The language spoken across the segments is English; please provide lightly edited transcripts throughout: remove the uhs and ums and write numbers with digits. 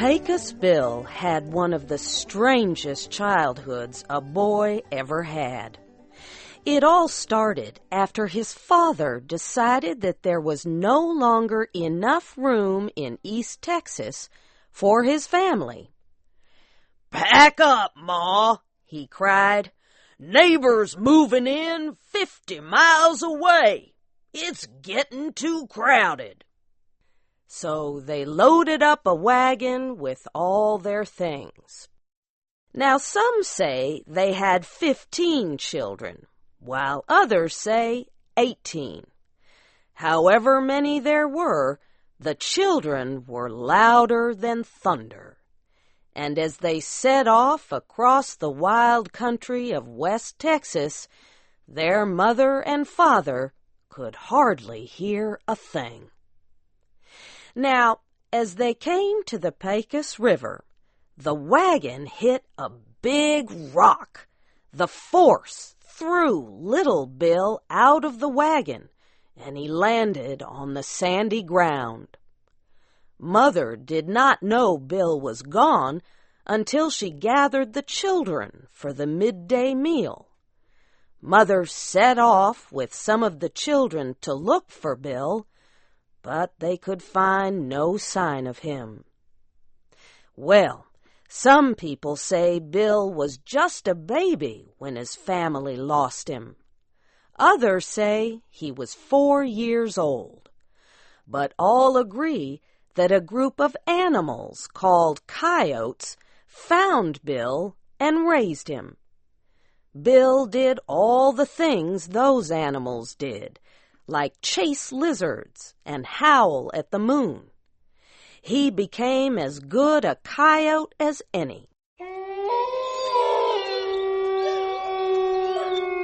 Pecos Bill had one of the strangest childhoods a boy ever had. It all started after his father decided that there was no longer enough room in East Texas for his family. "Pack up, Ma," he cried. "Neighbors moving in 50 miles away. It's getting too crowded." So they loaded up a wagon with all their things. Now some say they had 15 children, while others say 18. However many there were, the children were louder than thunder. And as they set off across the wild country of West Texas, their mother and father could hardly hear a thing. Now, as they came to the Pecos River, the wagon hit a big rock. The force threw little Bill out of the wagon, and he landed on the sandy ground. Mother did not know Bill was gone until she gathered the children for the midday meal. Mother set off with some of the children to look for Bill, but they could find no sign of him. Well, some people say Bill was just a baby when his family lost him. Others say he was 4 years old. But all agree that a group of animals called coyotes found Bill and raised him. Bill did all the things those animals did, like chase lizards and howl at the moon. He became as good a coyote as any.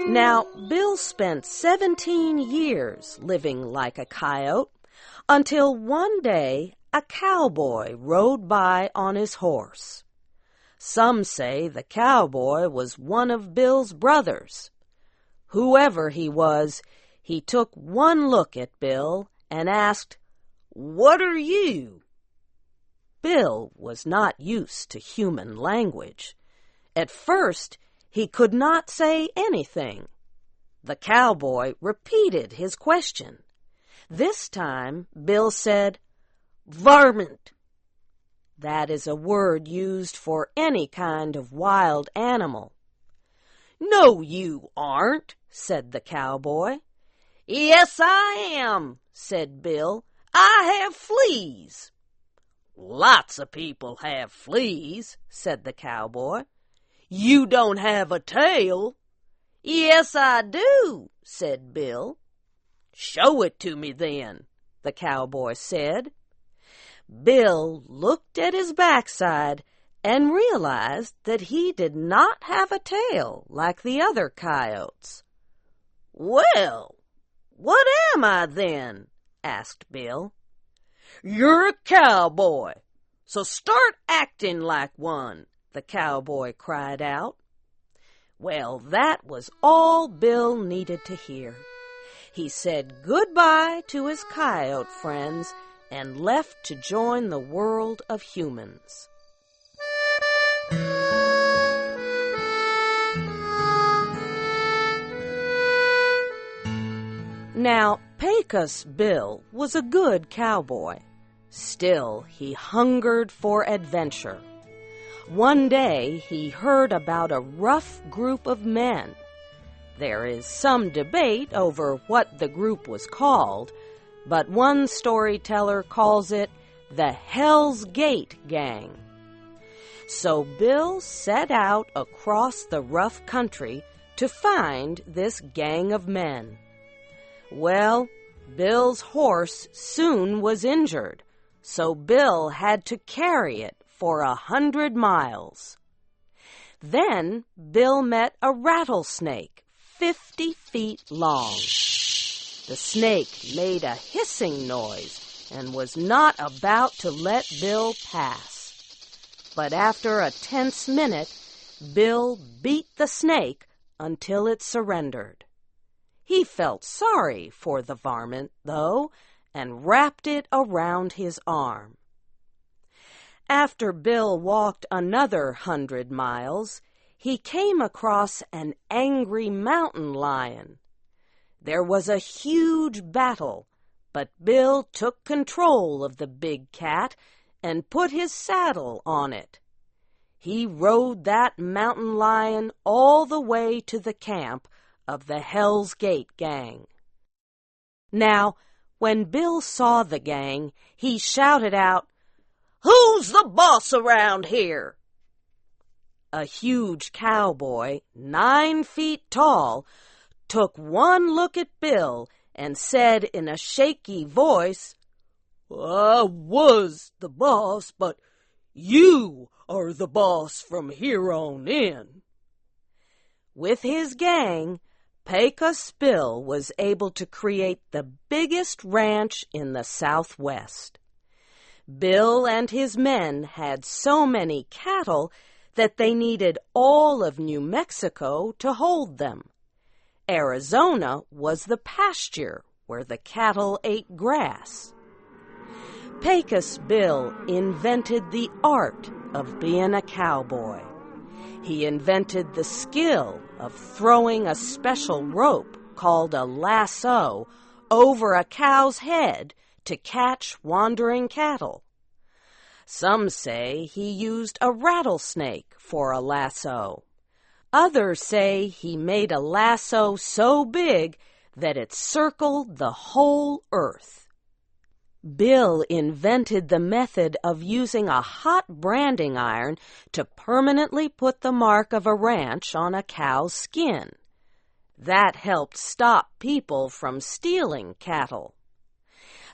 Now, Bill spent 17 years living like a coyote until one day a cowboy rode by on his horse. Some say the cowboy was one of Bill's brothers. Whoever he was, he took one look at Bill and asked, "What are you?" Bill was not used to human language. At first, he could not say anything. The cowboy repeated his question. This time, Bill said, "Varmint." That is a word used for any kind of wild animal. "No, you aren't," said the cowboy. "Yes, I am," said Bill. "I have fleas." "Lots of people have fleas," said the cowboy. "You don't have a tail." "Yes, I do," said Bill. "Show it to me then," the cowboy said. Bill looked at his backside and realized that he did not have a tail like the other coyotes. "Well, what am I then?" asked Bill. "You're a cowboy, so start acting like one," the cowboy cried out. Well, that was all Bill needed to hear. He said goodbye to his coyote friends and left to join the world of humans. Now, Pecos Bill was a good cowboy. Still, he hungered for adventure. One day, he heard about a rough group of men. There is some debate over what the group was called, but one storyteller calls it the Hell's Gate Gang. So Bill set out across the rough country to find this gang of men. Well, Bill's horse soon was injured, so Bill had to carry it for 100 miles. Then Bill met a rattlesnake 50 feet long. The snake made a hissing noise and was not about to let Bill pass. But after a tense minute, Bill beat the snake until it surrendered. He felt sorry for the varmint, though, and wrapped it around his arm. After Bill walked another 100 miles, he came across an angry mountain lion. There was a huge battle, but Bill took control of the big cat and put his saddle on it. He rode that mountain lion all the way to the camp of the Hell's Gate gang. Now, when Bill saw the gang, he shouted out, "Who's the boss around here?" A huge cowboy, 9 feet tall, took one look at Bill and said in a shaky voice, "I was the boss, but you are the boss from here on in." With his gang, Pecos Bill was able to create the biggest ranch in the Southwest. Bill and his men had so many cattle that they needed all of New Mexico to hold them. Arizona was the pasture where the cattle ate grass. Pecos Bill invented the art of being a cowboy. He invented the skill of throwing a special rope called a lasso over a cow's head to catch wandering cattle. Some say he used a rattlesnake for a lasso. Others say he made a lasso so big that it circled the whole earth. Bill invented the method of using a hot branding iron to permanently put the mark of a ranch on a cow's skin. That helped stop people from stealing cattle.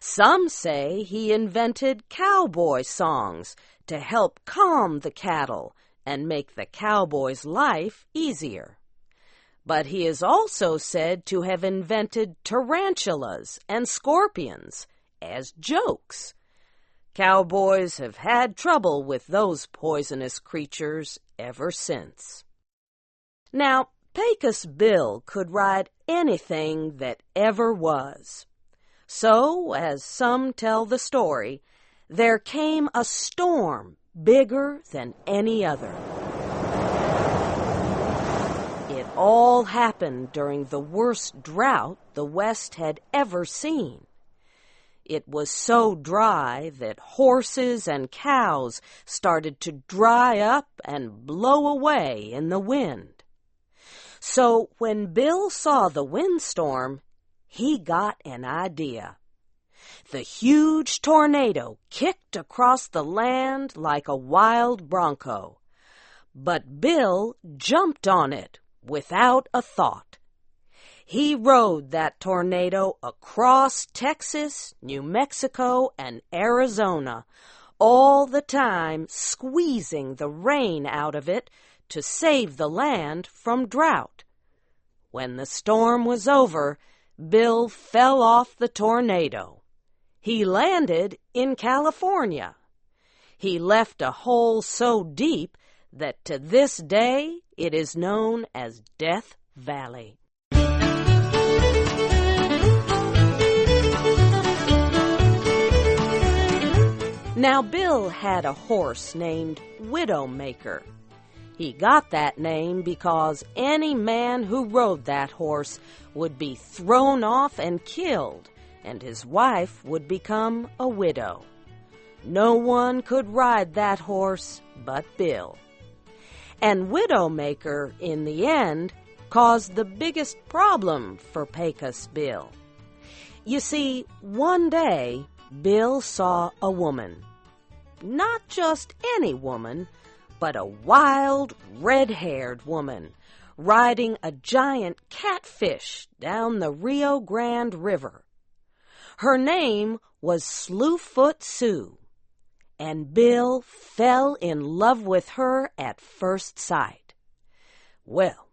Some say he invented cowboy songs to help calm the cattle and make the cowboy's life easier. But he is also said to have invented tarantulas and scorpions as jokes. Cowboys have had trouble with those poisonous creatures ever since. Now, Pecos Bill could ride anything that ever was. So, as some tell the story, there came a storm bigger than any other. It all happened during the worst drought the West had ever seen. It was so dry that horses and cows started to dry up and blow away in the wind. So when Bill saw the windstorm, he got an idea. The huge tornado kicked across the land like a wild bronco. But Bill jumped on it without a thought. He rode that tornado across Texas, New Mexico, and Arizona, all the time squeezing the rain out of it to save the land from drought. When the storm was over, Bill fell off the tornado. He landed in California. He left a hole so deep that to this day it is known as Death Valley. Now, Bill had a horse named Widowmaker. He got that name because any man who rode that horse would be thrown off and killed, and his wife would become a widow. No one could ride that horse but Bill. And Widowmaker, in the end, caused the biggest problem for Pecos Bill. You see, one day, Bill saw a woman. Not just any woman, but a wild, red-haired woman riding a giant catfish down the Rio Grande River. Her name was Slewfoot Sue, and Bill fell in love with her at first sight. Well,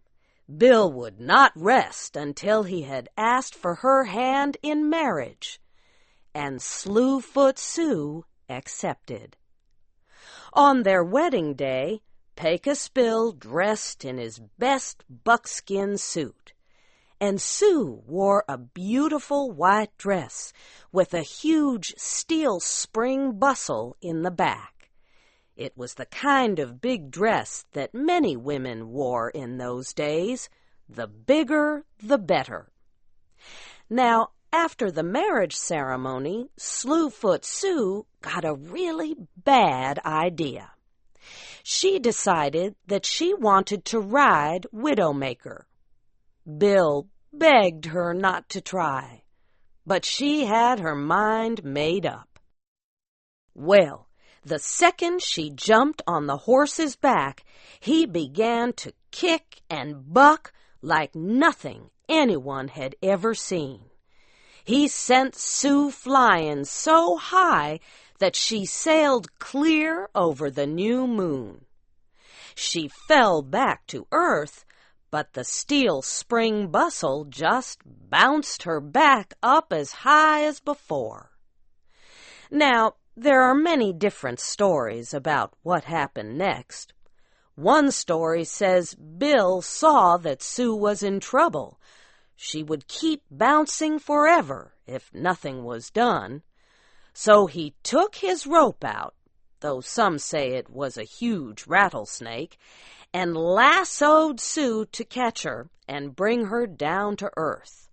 Bill would not rest until he had asked for her hand in marriage, and Slewfoot Sue accepted. On their wedding day, Pecos Bill dressed in his best buckskin suit, and Sue wore a beautiful white dress with a huge steel spring bustle in the back. It was the kind of big dress that many women wore in those days. The bigger, the better. Now, after the marriage ceremony, Slewfoot Sue got a really bad idea. She decided that she wanted to ride Widowmaker. Bill begged her not to try, but she had her mind made up. Well, the second she jumped on the horse's back, he began to kick and buck like nothing anyone had ever seen. He sent Sue flying so high that she sailed clear over the new moon. She fell back to earth, but the steel spring bustle just bounced her back up as high as before. Now, there are many different stories about what happened next. One story says Bill saw that Sue was in trouble. She would keep bouncing forever if nothing was done. So he took his rope out, though some say it was a huge rattlesnake, and lassoed Sue to catch her and bring her down to earth.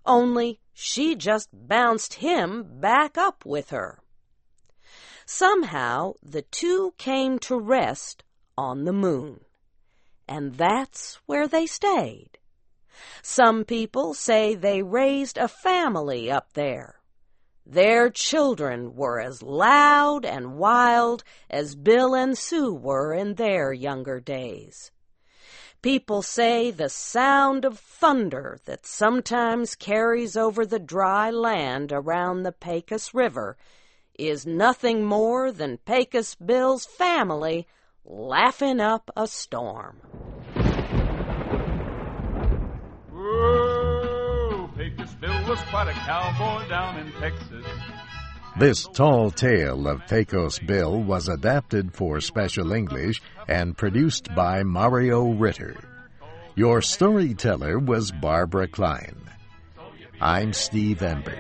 Only she just bounced him back up with her. Somehow the two came to rest on the moon, and that's where they stayed. Some people say they raised a family up there. Their children were as loud and wild as Bill and Sue were in their younger days. People say the sound of thunder that sometimes carries over the dry land around the Pecos River is nothing more than Pecos Bill's family laughing up a storm. Whoa, Pecos Bill was quite a cowboy down in Texas. This tall tale of Pecos Bill was adapted for Special English and produced by Mario Ritter. Your storyteller was Barbara Klein. I'm Steve Ember.